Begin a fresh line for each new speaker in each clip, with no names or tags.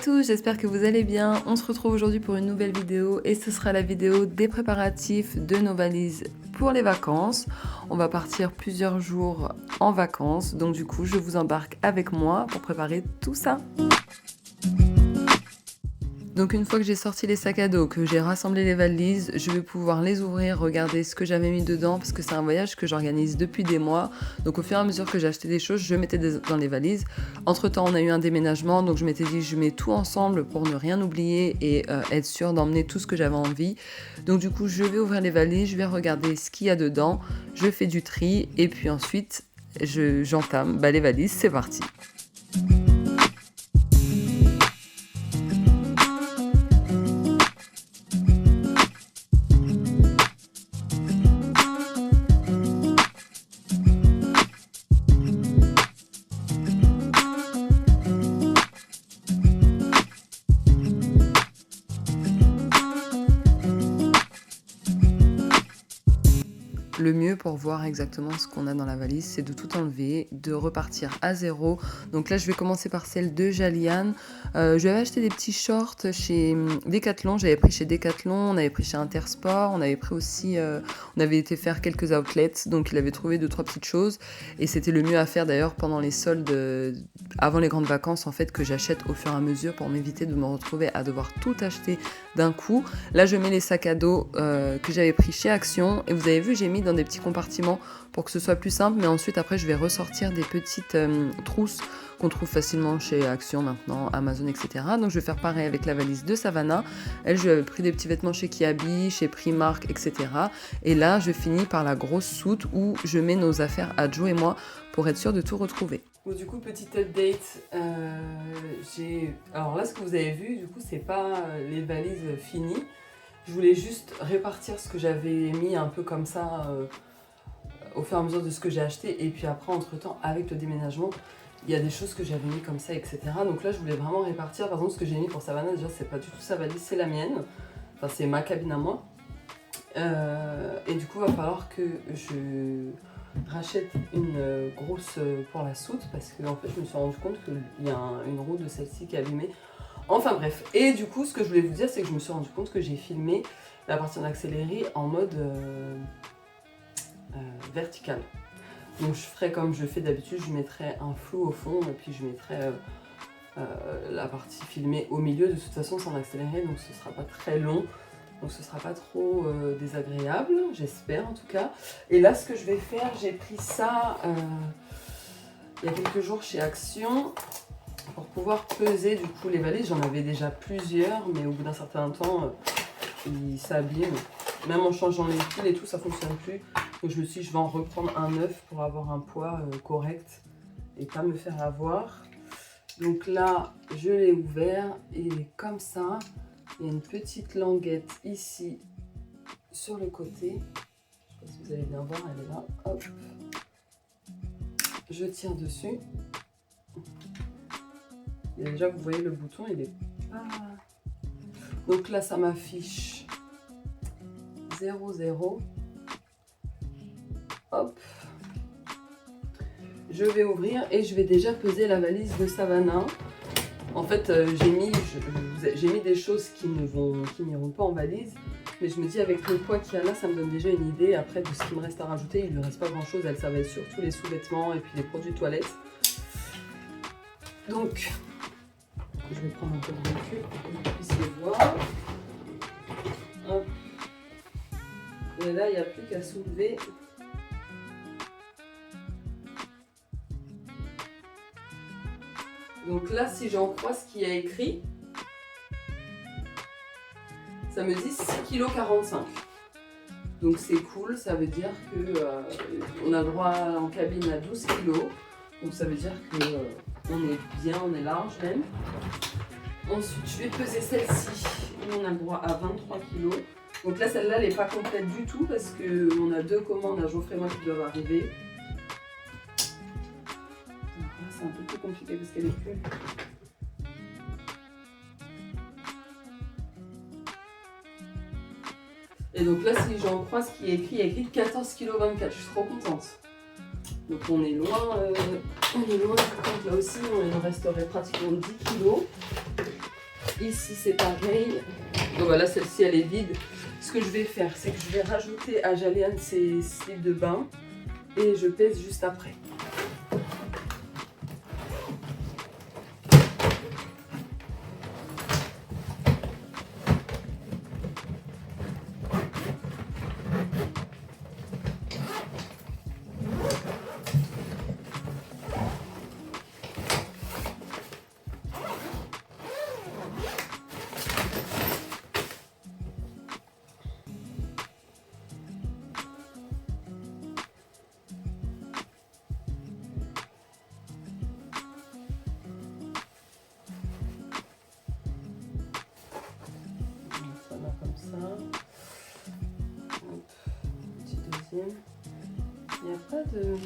tous, j'espère que vous allez bien. On se retrouve aujourd'hui pour une nouvelle vidéo et ce sera la vidéo des préparatifs de nos valises pour les vacances. On va partir plusieurs jours en vacances, donc du coup je vous embarque avec moi pour préparer tout ça. Donc une fois que j'ai sorti les sacs à dos, que j'ai rassemblé les valises, je vais pouvoir les ouvrir, regarder ce que j'avais mis dedans parce que c'est un voyage que j'organise depuis des mois. Donc au fur et à mesure que j'achetais des choses, je mettais dans les valises. Entre temps, on a eu un déménagement, donc je m'étais dit je mets tout ensemble pour ne rien oublier et être sûre d'emmener tout ce que j'avais envie. Donc du coup, je vais ouvrir les valises, je vais regarder ce qu'il y a dedans, je fais du tri et puis ensuite j'entame les valises, c'est parti. Le mieux pour voir exactement ce qu'on a dans la valise, c'est de tout enlever, de repartir à zéro. Donc là, je vais commencer par celle de Jaliane. Je lui avais acheté des petits shorts chez Decathlon. J'avais pris chez Decathlon, on avait pris chez Intersport, on avait pris aussi, on avait été faire quelques outlets. Donc il avait trouvé 2-3 petites choses. Et c'était le mieux à faire d'ailleurs pendant les soldes, avant les grandes vacances en fait, que j'achète au fur et à mesure pour m'éviter de me retrouver à devoir tout acheter d'un coup. Là, je mets les sacs à dos que j'avais pris chez Action. Et vous avez vu, j'ai mis dans des petits compartiments pour que ce soit plus simple, mais ensuite après je vais ressortir des petites trousses qu'on trouve facilement chez Action maintenant, Amazon, etc. Donc je vais faire pareil avec la valise de Savannah. Elle, je lui avais pris des petits vêtements chez Kiabi, chez Primark, etc. Et là je finis par la grosse soute où je mets nos affaires à Joe et moi pour être sûre de tout retrouver. Bon, du coup, petite update, alors là ce que vous avez vu, du coup c'est pas les valises finies. Je voulais juste répartir ce que j'avais mis un peu comme ça au fur et à mesure de ce que j'ai acheté. Et puis après, entre-temps, avec le déménagement, il y a des choses que j'avais mis comme ça, etc. Donc là, je voulais vraiment répartir. Par exemple, ce que j'ai mis pour Savannah, déjà, c'est pas du tout sa valise, c'est la mienne. Enfin, c'est ma cabine à moi. Et du coup, il va falloir que je rachète une grosse pour la soute. Parce que en fait, je me suis rendu compte qu'il y a une roue de celle-ci qui est abîmée. Enfin bref, et du coup ce que je voulais vous dire c'est que je me suis rendu compte que j'ai filmé la partie en accéléré en mode vertical. Donc je ferai comme je fais d'habitude, je mettrai un flou au fond et puis je mettrai la partie filmée au milieu. De toute façon c'est en accéléré donc ce sera pas très long, donc ce sera pas trop désagréable, j'espère en tout cas. Et là ce que je vais faire, j'ai pris ça il y a quelques jours chez Action. Pour pouvoir peser du coup les valises, j'en avais déjà plusieurs, mais au bout d'un certain temps, ils s'abîment. Même en changeant les piles et tout, ça fonctionne plus. Donc je me suis dit, je vais en reprendre un neuf pour avoir un poids correct et pas me faire avoir. Donc là, je l'ai ouvert et il est comme ça. Il y a une petite languette ici sur le côté. Je ne sais pas si vous allez bien voir, elle est là. Hop. Je tire dessus. Et déjà, vous voyez le bouton, il est pas... Donc là, ça m'affiche 0,0. Hop. Je vais ouvrir et je vais déjà peser la valise de Savannah. En fait, j'ai mis des choses qui n'iront pas en valise. Mais je me dis, avec le poids qu'il y a là, ça me donne déjà une idée. Après, de ce qu'il me reste à rajouter, il ne lui reste pas grand-chose. Elle, ça va être surtout les sous-vêtements et puis les produits toilettes. Donc... je vais prendre un peu de recul pour que vous puissiez voir. Hop. Et là, il n'y a plus qu'à soulever. Donc là, si j'en crois ce qu'il y a écrit, ça me dit 6,45 kg. Donc c'est cool, ça veut dire qu'on a le droit en cabine à 12 kg. Donc ça veut dire qu'on est bien, on est large même. Ensuite, je vais peser celle-ci. On a le droit à 23 kg. Donc là, celle-là, elle n'est pas complète du tout parce qu'on a 2 commandes à Geoffrey et moi qui doivent arriver. C'est un peu plus compliqué parce qu'elle est plus... Et donc là, si j'en crois ce qui est écrit, il y a écrit 14,24 kg. Je suis trop contente. Donc on est loin du compte là aussi, il nous resterait pratiquement 10 kg. Ici c'est pareil. Donc voilà, celle-ci elle est vide. Ce que je vais faire, c'est que je vais rajouter à Jaliane ses slips de bain et je pèse juste après. Il n'y a pas de...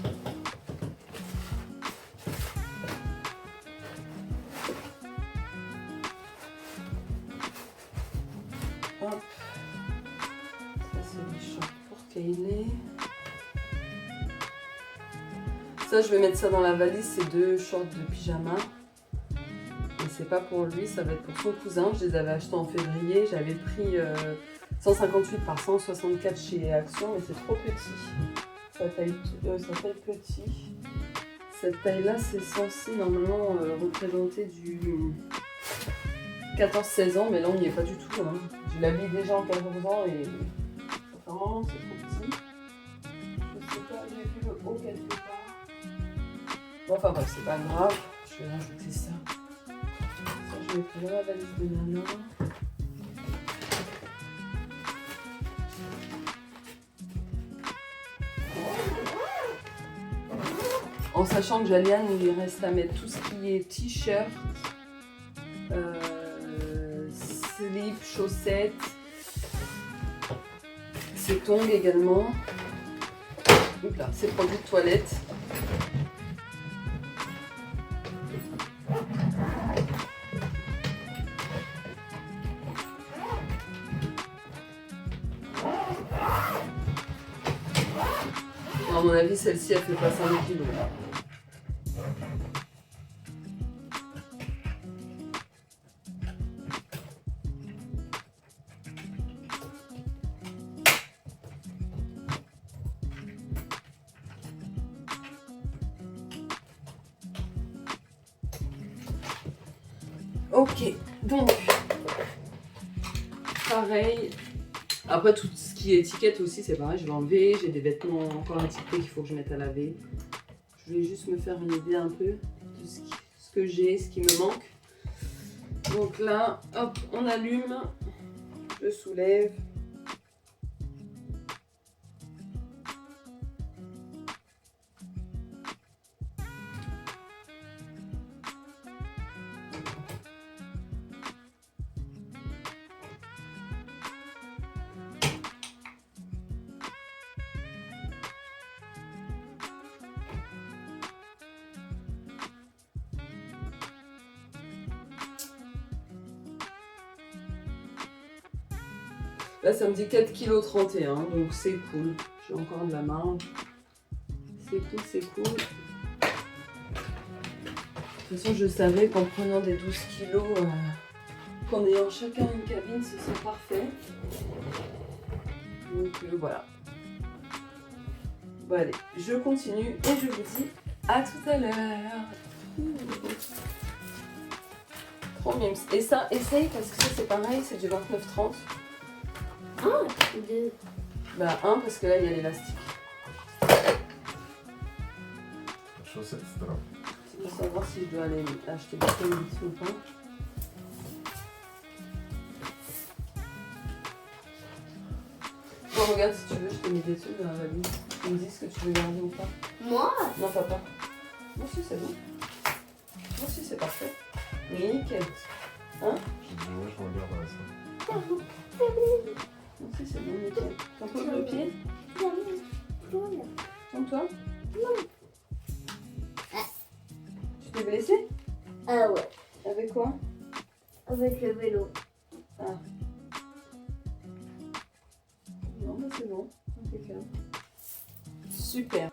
Hop. Ça c'est les shorts pour Kaylee. Ça je vais mettre ça dans la valise, c'est 2 shorts de pyjama. Mais c'est pas pour lui, ça va être pour son cousin. Je les avais achetés en février, j'avais pris 158 par 164 chez Action, mais c'est trop petit. Ça taille petit. Cette taille-là, c'est censé normalement représenter du 14-16 ans, mais là on n'y est pas du tout. Hein. Je l'habille déjà en 14 ans et ça fait un moment que c'est trop petit. Je sais pas, j'ai vu le haut quelque part. Bon, enfin bref, c'est pas grave. Je vais rajouter ça. Ça, je vais dans la valise de Nana. En sachant que Jaliane, il reste à mettre tout ce qui est t-shirt, slip, chaussettes, ses tongs également, donc là, ses produits de toilette. À mon avis, celle-ci, elle fait pas 5 kilos. Ok, donc, pareil. Après, tout ce qui est étiquette aussi, c'est pareil, je vais enlever. J'ai des vêtements encore étiquetés qu'il faut que je mette à laver. Je voulais juste me faire une idée un peu de ce que j'ai, ce qui me manque. Donc là, hop, on allume, je soulève. Là, ça me dit 4,31 kg, donc c'est cool. J'ai encore de la marge. C'est cool, c'est cool. De toute façon, je savais qu'en prenant des 12 kg, qu'en ayant chacun une cabine, ce serait parfait. Donc voilà. Bon allez, je continue et je vous dis à tout à l'heure. Trop mimes. Et ça, essaye parce que ça c'est pareil, c'est du 29,30.
Ah, 2.
Bah 1 parce que là il y a l'élastique.
Chaussettes, c'est là.
C'est pour savoir si je dois aller acheter des colis ou pas. Bon regarde si tu veux, je t'ai mis des trucs dans la valise. Tu me dis ce que tu veux garder ou pas.
Moi?
Non papa. Moi aussi c'est bon. Moi aussi c'est parfait. Nickel. Hein?
J'ai dit ouais, je regarde ça.
Moi aussi c'est bon, nickel. T'en poses le pied? Comme toi?
Non.
Tu t'es blessé?
Ah ouais,
Avec quoi?
avec le vélo.
Ah. Non, mais c'est bon. Impeccable. Super.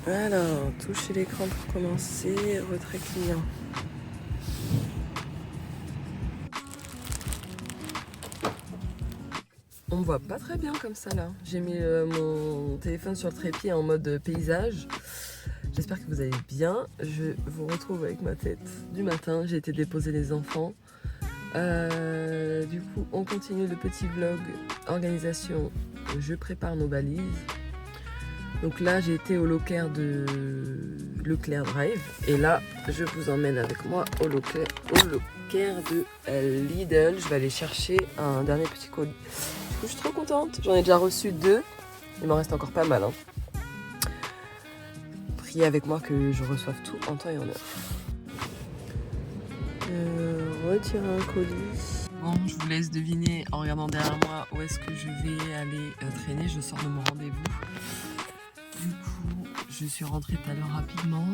Alors, toucher l'écran pour commencer, retrait client. On me voit pas très bien comme ça là. J'ai mis mon téléphone sur le trépied en mode paysage. J'espère que vous allez bien. Je vous retrouve avec ma tête du matin. J'ai été déposer les enfants. Du coup, on continue le petit vlog organisation. Je prépare nos valises. Donc là, j'ai été au Leclerc de Leclerc Drive. Et là, je vous emmène avec moi au Leclerc de Lidl. Je vais aller chercher un dernier petit colis. Du coup, je suis trop contente. J'en ai déjà reçu 2. Il m'en reste encore pas mal. Priez avec moi que je reçoive tout en temps et en heure. Retirer un colis. Bon, je vous laisse deviner en regardant derrière moi où est-ce que je vais aller traîner. Je sors de mon rendez-vous. Du coup, je suis rentrée tout à l'heure rapidement.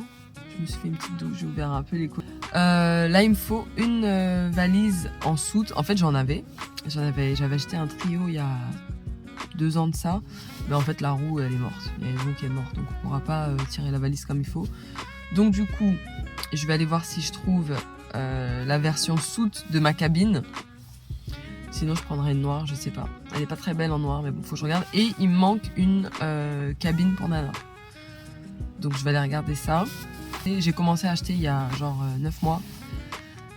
Je me suis fait une petite douche, j'ai ouvert un peu les colis. Là, il me faut une valise en soute. En fait, j'avais acheté un trio il y a 2 ans de ça. Mais en fait, la roue, elle est morte. Il y a une roue qui est morte, donc on ne pourra pas tirer la valise comme il faut. Donc du coup, je vais aller voir si je trouve la version soute de ma cabine. Sinon, je prendrai une noire, je sais pas. Elle n'est pas très belle en noir, mais bon, faut que je regarde. Et il me manque une cabine pour Nana. Donc, je vais aller regarder ça. Et j'ai commencé à acheter il y a genre 9 mois.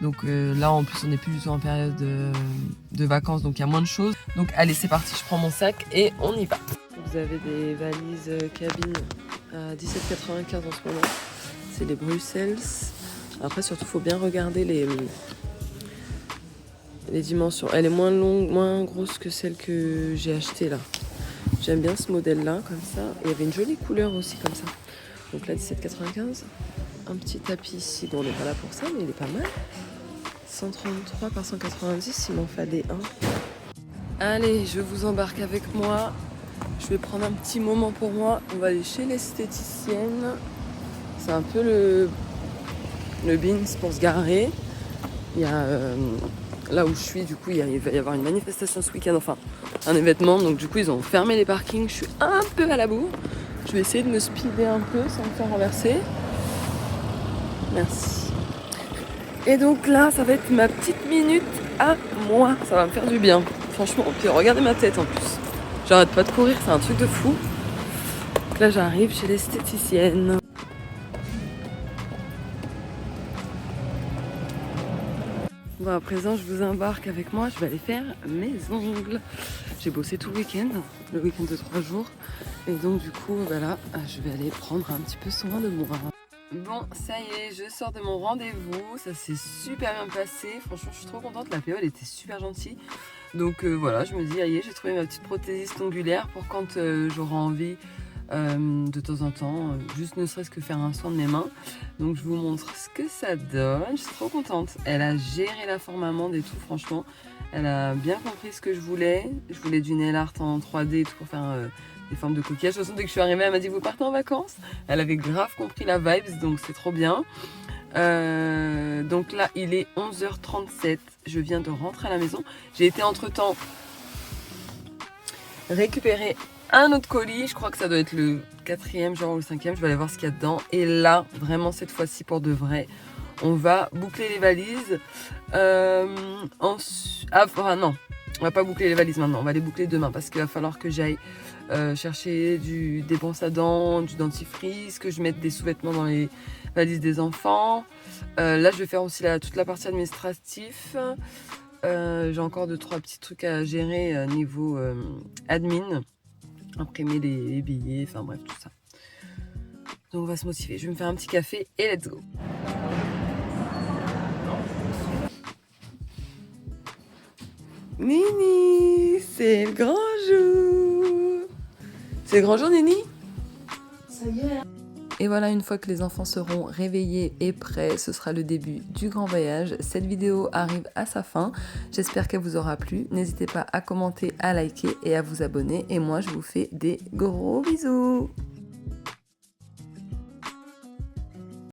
Donc là, en plus, on n'est plus du tout en période de vacances, donc il y a moins de choses. Donc, allez, c'est parti, je prends mon sac et on y va. Vous avez des valises cabine à 17,95 en ce moment. C'est les Bruxelles. Après, surtout, il faut bien regarder les dimensions. Elle est moins longue, moins grosse que celle que j'ai achetée là. J'aime bien ce modèle-là, comme ça. Et il y avait une jolie couleur aussi, comme ça. Donc là, 17,95. Un petit tapis ici. Bon, on n'est pas là pour ça, mais il est pas mal. 133 par 190, il m'en fallait un. Allez, je vous embarque avec moi. Je vais prendre un petit moment pour moi. On va aller chez l'esthéticienne. C'est un peu le bins pour se garer. Il y a là où je suis, du coup, il va y avoir une manifestation ce week-end, enfin un événement. Donc du coup, ils ont fermé les parkings. Je suis un peu à la bourre. Je vais essayer de me speeder un peu sans me faire renverser. Merci. Et donc là, ça va être ma petite minute à moi. Ça va me faire du bien, franchement. Puis regardez ma tête en plus. J'arrête pas de courir, c'est un truc de fou. Donc là, j'arrive chez l'esthéticienne. Bon, à présent, je vous embarque avec moi. Je vais aller faire mes ongles. J'ai bossé tout le week-end de 3 jours. Et donc, du coup, voilà, je vais aller prendre un petit peu soin de moi. Bon, ça y est, je sors de mon rendez-vous. Ça s'est super bien passé. Franchement, je suis trop contente. La PO, elle était super gentille. Donc voilà, je me dis, aïe, j'ai trouvé ma petite prothésiste ongulaire pour quand j'aurai envie de temps en temps, juste ne serait-ce que faire un soin de mes mains. Donc je vous montre ce que ça donne. Je suis trop contente. Elle a géré la forme amande et tout, franchement. Elle a bien compris ce que je voulais. Je voulais du nail art en 3D et tout pour faire des formes de coquillages. De toute façon, dès que je suis arrivée, elle m'a dit, vous partez en vacances? Elle avait grave compris la vibes, donc c'est trop bien. Donc là, il est 11h37. Je viens de rentrer à la maison. J'ai été entre-temps récupérer un autre colis. Je crois que ça doit être le 4e, genre, ou le 5e. Je vais aller voir ce qu'il y a dedans. Et là, vraiment, cette fois-ci, pour de vrai, on va boucler les valises. Non, on va pas boucler les valises maintenant. On va les boucler demain parce qu'il va falloir que j'aille chercher des brosses à dents, du dentifrice, que je mette des sous-vêtements dans les valises des enfants. Là, je vais faire aussi toute la partie administrative. J'ai encore 2-3 petits trucs à gérer niveau admin. Imprimer les billets, enfin bref, tout ça. Donc on va se motiver. Je vais me faire un petit café et let's go. Nini, c'est le grand jour. C'est le grand jour, Nini?
Ça y est.
Et voilà, une fois que les enfants seront réveillés et prêts, ce sera le début du grand voyage. Cette vidéo arrive à sa fin. J'espère qu'elle vous aura plu. N'hésitez pas à commenter, à liker et à vous abonner. Et moi, je vous fais des gros bisous.